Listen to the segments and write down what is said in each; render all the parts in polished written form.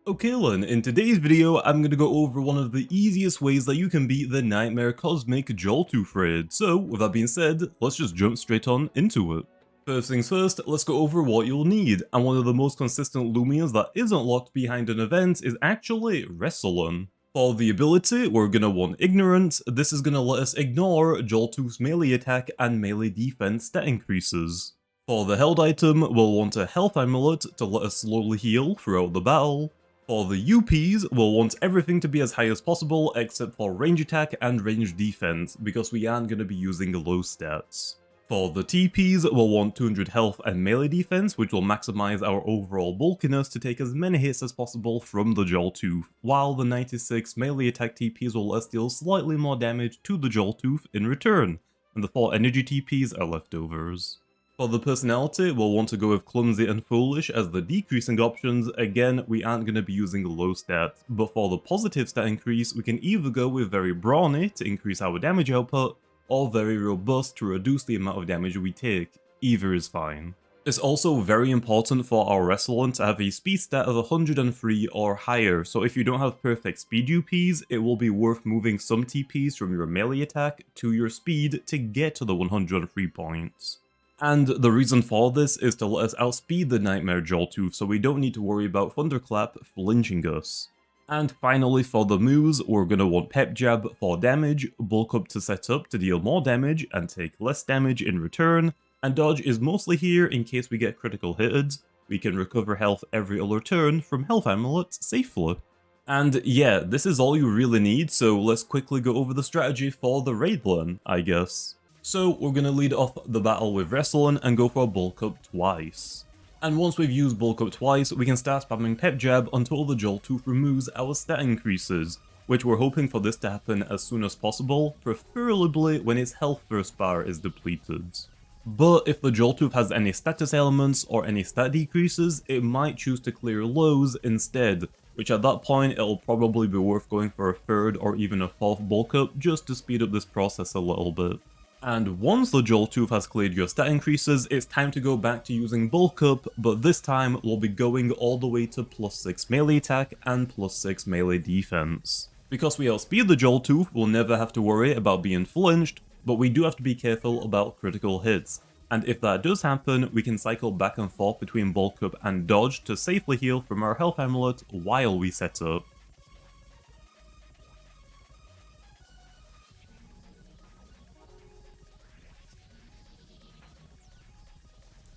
Okay then, in today's video I'm going to go over one of the easiest ways that you can beat the Nightmare Cosmic JOLTOOth raid. So with that being said, let's just jump straight on into it. First things first, let's go over what you'll need, and one of the most consistent Loomians that isn't locked behind an event is actually Wresolen. For the ability, we're going to want Ignorance. This is going to let us ignore JOLTOOth's melee attack and melee defense stat increases. For the held item, we'll want a health amulet to let us slowly heal throughout the battle. For the UPs, we'll want everything to be as high as possible except for range attack and range defense, because we aren't going to be using low stats. For the TPs, we'll want 200 health and melee defense, which will maximize our overall bulkiness to take as many hits as possible from the JOLTOOth, while the 96 melee attack TPs will let us deal slightly more damage to the JOLTOOth in return, and the 4 energy TPs are leftovers. For the personality, we'll want to go with Clumsy and Foolish as the decreasing options. Again, we aren't going to be using low stats, but for the positive stat increase, we can either go with Very Brawny to increase our damage output, or Very Robust to reduce the amount of damage we take. Either is fine. It's also very important for our Wresolen to have a speed stat of 103 or higher, so if you don't have perfect speed UPs, it will be worth moving some TPs from your melee attack to your speed to get to the 103 points. And the reason for this is to let us outspeed the Nightmare JOLTOOth, so we don't need to worry about Thunderclap flinching us. And finally, for the moves, we're going to want Pep Jab for damage, Bulk Up to set up to deal more damage and take less damage in return, and Dodge is mostly here in case we get critical hitted. We can recover health every other turn from health amulets safely. And yeah, this is all you really need, so let's quickly go over the strategy for the raid then, I guess. So we're going to lead off the battle with Wresolen and go for Bulk Up twice. And once we've used Bulk Up twice, we can start spamming Pep Jab until the JOLTOOth removes our stat increases, which we're hoping for this to happen as soon as possible, preferably when its health first bar is depleted. But if the JOLTOOth has any status elements or any stat decreases, it might choose to clear lows instead, which at that point it'll probably be worth going for a third or even a fourth Bulk Up just to speed up this process a little bit. And once the JOLTOOth has cleared your stat increases, it's time to go back to using Bulk Up, but this time we'll be going all the way to +6 melee attack and +6 melee defense. Because we outspeed the JOLTOOth, we'll never have to worry about being flinched, but we do have to be careful about critical hits. And if that does happen, we can cycle back and forth between Bulk Up and Dodge to safely heal from our health amulet while we set up.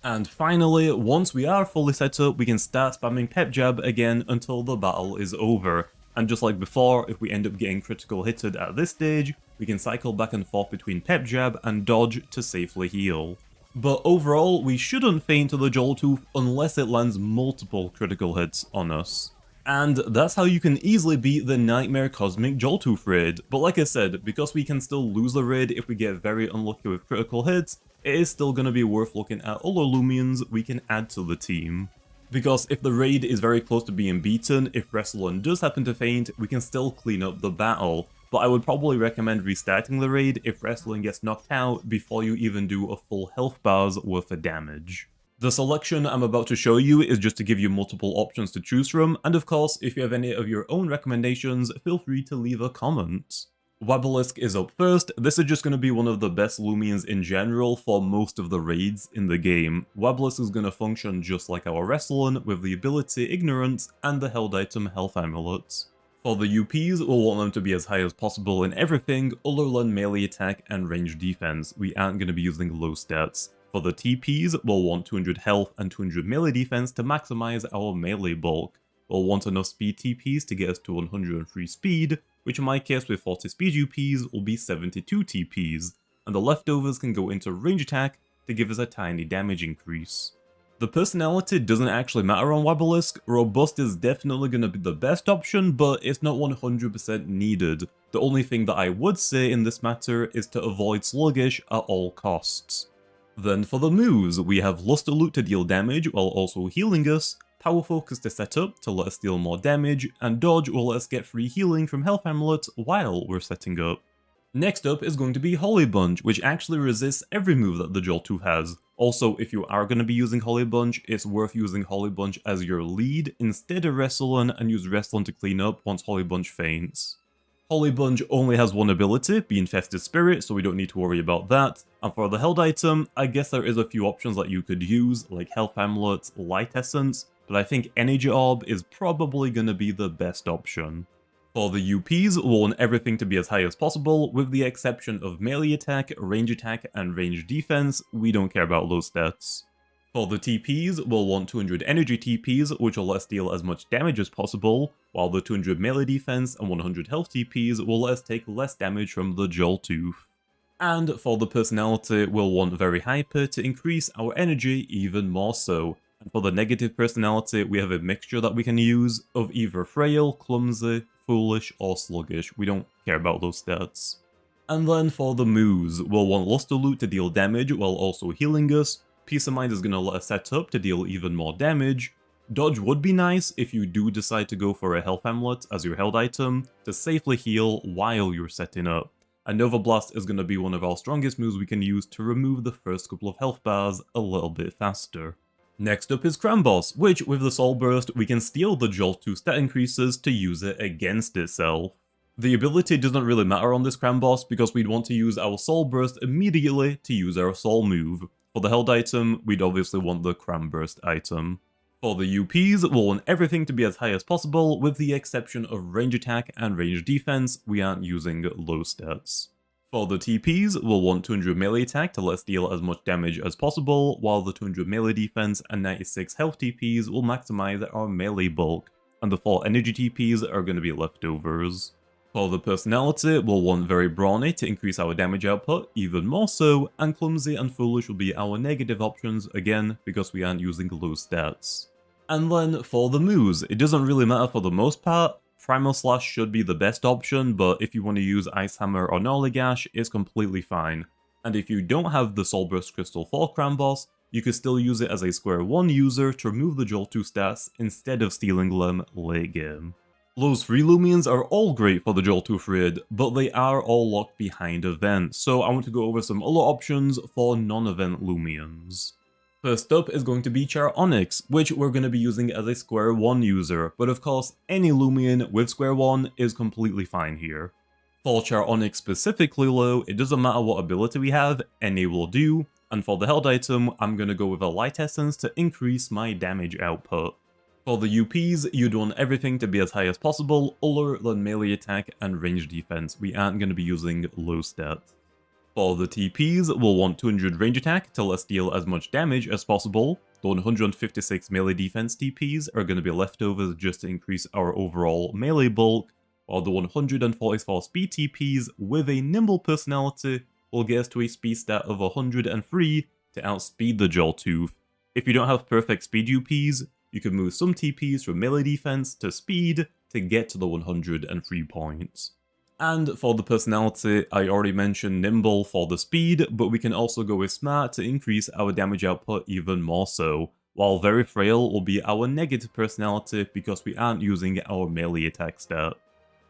And finally, once we are fully set up, we can start spamming Pep Jab again until the battle is over. And just like before, if we end up getting critical hitted at this stage, we can cycle back and forth between Pep Jab and Dodge to safely heal. But overall, we shouldn't feint to the JOLTOOth unless it lands multiple critical hits on us. And that's how you can easily beat the Nightmare Cosmic JOLTOOth raid. But like I said, because we can still lose the raid if we get very unlucky with critical hits, it is still going to be worth looking at other Loomians we can add to the team. Because if the raid is very close to being beaten, if Wresolen does happen to feint, we can still clean up the battle. But I would probably recommend restarting the raid if Wresolen gets knocked out before you even do a full health bar's worth of damage. The selection I'm about to show you is just to give you multiple options to choose from, and of course, if you have any of your own recommendations, feel free to leave a comment. Wabalisc is up first. This is just going to be one of the best Loomians in general for most of the raids in the game. Wabalisc is going to function just like our Wresolen with the ability Ignorance and the held item Health Amulets. For the UPs, we'll want them to be as high as possible in everything other than melee attack and range defense. We aren't going to be using low stats. For the TPs, we'll want 200 health and 200 melee defense to maximize our melee bulk. We'll want enough speed TPs to get us to 103 speed, which in my case with 40 speed UPs will be 72 TPs, and the leftovers can go into range attack to give us a tiny damage increase. The personality doesn't actually matter on Wabalisc. Robust is definitely going to be the best option, but it's not 100% needed. The only thing that I would say in this matter is to avoid Sluggish at all costs. Then for the moves, we have Luster Loot to deal damage while also healing us, Power Focus to set up to let us deal more damage, and Dodge will let us get free healing from health amulets while we're setting up. Next up is going to be Hollibunch, which actually resists every move that the JOLTOOTH has. Also, if you are going to be using Hollibunch, it's worth using Hollibunch as your lead instead of Wresolen and use Wresolen to clean up once Hollibunch faints. Hollibunch only has one ability, be Infested Spirit, so we don't need to worry about that. And for the held item, I guess there is a few options that you could use, like Health Amulet, Light Essence, but I think Energy Orb is probably going to be the best option. For the UPs, we'll want everything to be as high as possible, with the exception of melee attack, range attack, and range defense. We don't care about those stats. For the TPs, we'll want 200 energy TPs, which will let us deal as much damage as possible, while the 200 melee defense and 100 health TPs will let us take less damage from the JOLTOOTH. And for the personality, we'll want very hyper to increase our energy even more so. And for the negative personality, we have a mixture that we can use of either frail, clumsy, foolish, or sluggish. We don't care about those stats. And then for the moves, we'll want Luster Loot to deal damage while also healing us. Peace of Mind is going to let us set up to deal even more damage. Dodge would be nice if you do decide to go for a Health Amulet as your held item to safely heal while you're setting up. And Nova Blast is going to be one of our strongest moves we can use to remove the first couple of health bars a little bit faster. Next up is Kramboss, which with the Soul Burst we can steal the JOLTOOTH stat increases to use it against itself. The ability doesn't really matter on this Kramboss because we'd want to use our Soul Burst immediately to use our Soul move. For the held item, we'd obviously want the Cram Burst item. For the UPs, we'll want everything to be as high as possible, with the exception of range attack and range defense. We aren't using low stats. For the TPs, we'll want 200 melee attack to let us deal as much damage as possible, while the 200 melee defense and 96 health TPs will maximize our melee bulk, and the 4 energy TPs are going to be leftovers. For the personality, we'll want very brawny to increase our damage output even more so, and clumsy and foolish will be our negative options again because we aren't using low stats. And then for the moves, it doesn't really matter for the most part. Primal Slash should be the best option, but if you want to use Ice Hammer or Gnarly it's completely fine. And if you don't have the Soul Burst Crystal for Kramboss, you could still use it as a square 1 user to remove the JOLTOOTH stats instead of stealing them late game. Those 3 Loomians are all great for the JOLTOOTH raid, but they are all locked behind events, so I want to go over some other options for non-event Loomians. First up is going to be Charonyx, which we're going to be using as a square 1 user, but of course any Loomian with square 1 is completely fine here. For Charonyx specifically though, it doesn't matter what ability we have, any will do, and for the held item, I'm going to go with a Light Essence to increase my damage output. For the UPs, you'd want everything to be as high as possible, other than melee attack and range defense. We aren't going to be using low stats. For the TPs, we'll want 200 range attack to let us deal as much damage as possible. The 156 melee defense TPs are going to be leftovers just to increase our overall melee bulk, while the 144 speed TPs with a nimble personality will get us to a speed stat of 103 to outspeed the JOLTOOTH. If you don't have perfect speed UPs, you can move some TPs from melee defense to speed to get to the 103 points. And for the personality, I already mentioned Nimble for the speed, but we can also go with Smart to increase our damage output even more so, while Very Frail will be our negative personality because we aren't using our melee attack stat.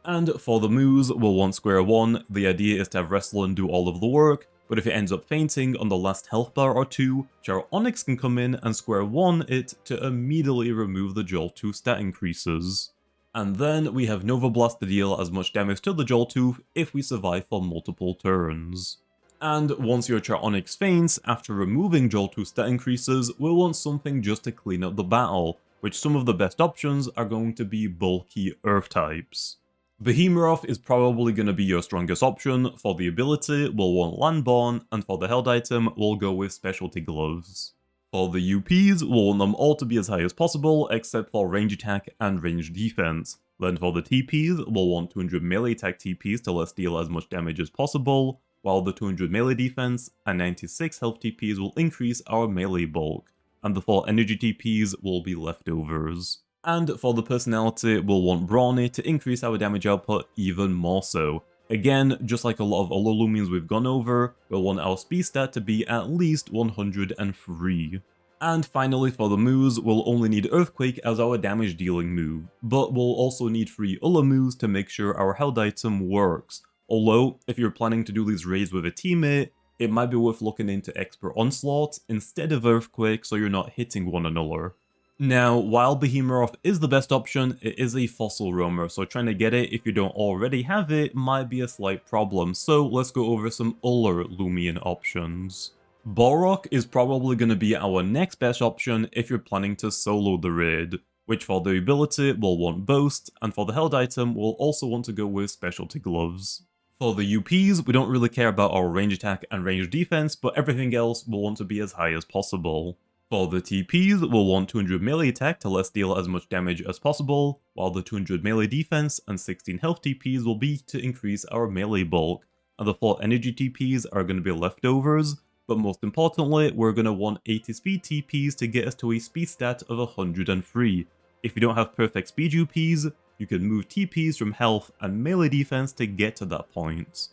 And for the moves, we'll want square 1, the idea is to have Wresolen do all of the work, but if it ends up fainting on the last health bar or 2, Charonyx can come in and square 1 it to immediately remove the JOLTOOTH stat increases. And then we have Nova Blast to deal as much damage to the JOLTOOTH if we survive for multiple turns. And once your Charonyx faints, after removing JOLTOOTH stat increases, we'll want something just to clean up the battle, which some of the best options are going to be bulky Earth types. Behemoroth is probably going to be your strongest option. For the ability, we'll want Landborn, and for the held item, we'll go with Specialty Gloves. For the UPs, we'll want them all to be as high as possible, except for range attack and range defense. Then for the TPs, we'll want 200 melee attack TPs to let us deal as much damage as possible, while the 200 melee defense and 96 health TPs will increase our melee bulk, and the 4 energy TPs will be leftovers. And for the personality, we'll want Brawny to increase our damage output even more so. Again, just like a lot of other Loomians we've gone over, we'll want our speed stat to be at least 103. And finally for the moves, we'll only need Earthquake as our damage dealing move, but we'll also need 3 other moves to make sure our held item works. Although, if you're planning to do these raids with a teammate, it might be worth looking into Expert Onslaught instead of Earthquake so you're not hitting one another. Now, while Behemoroth is the best option, it is a fossil roamer, so trying to get it if you don't already have it might be a slight problem, so let's go over some other Loomian options. Boarrok is probably going to be our next best option if you're planning to solo the raid, which for the ability will want Boast, and for the held item we'll also want to go with Specialty Gloves. For the UPs, we don't really care about our range attack and range defense, but everything else will want to be as high as possible. For the TPs, we'll want 200 melee attack to let's deal as much damage as possible, while the 200 melee defense and 16 health TPs will be to increase our melee bulk, and the 4 energy TPs are going to be leftovers, but most importantly, we're going to want 80 speed TPs to get us to a speed stat of 103. If you don't have perfect speed UPs, you can move TPs from health and melee defense to get to that point.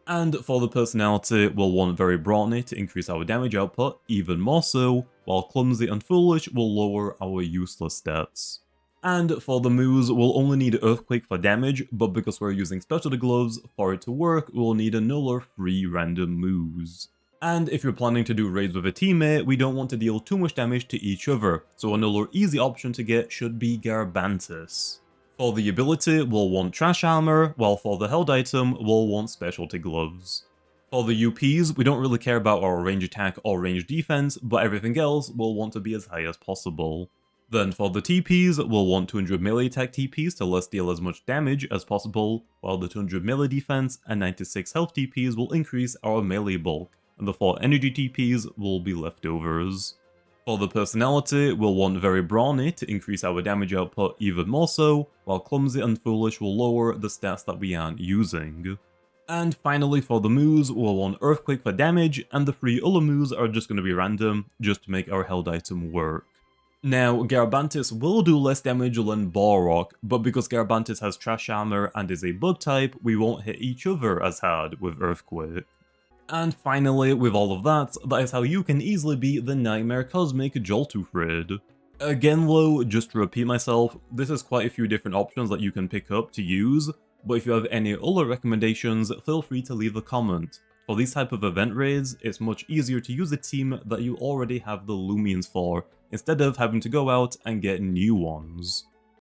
And for the personality, we'll want Very Brawny to increase our damage output even more so, while Clumsy and Foolish will lower our useless stats. And for the moves, we'll only need Earthquake for damage, but because we're using Specialty Gloves, for it to work, we'll need another 3 random moves. And if you're planning to do raids with a teammate, we don't want to deal too much damage to each other, so another easy option to get should be Garbantis. For the ability, we'll want Trash Armor, while for the held item, we'll want Specialty Gloves. For the UPs, we don't really care about our range attack or range defense, but everything else we'll want to be as high as possible. Then for the TPs, we'll want 200 melee attack TPs to let's deal as much damage as possible, while the 200 melee defense and 96 health TPs will increase our melee bulk, and the 4 energy TPs will be leftovers. For the personality, we'll want Very Brawny to increase our damage output even more so, while Clumsy and Foolish will lower the stats that we aren't using. And finally for the moves, we'll want Earthquake for damage, and the 3 other moves are just going to be random, just to make our held item work. Now, Garbantis will do less damage than Boarrok, but because Garbantis has Trash Armor and is a bug type, we won't hit each other as hard with Earthquake. And finally, with all of that, that is how you can easily beat the Nightmare Cosmic JOLTOOth raid. Again though, just to repeat myself, this is quite a few different options that you can pick up to use, but if you have any other recommendations, feel free to leave a comment. For these type of event raids, it's much easier to use a team that you already have the Loomians for, instead of having to go out and get new ones.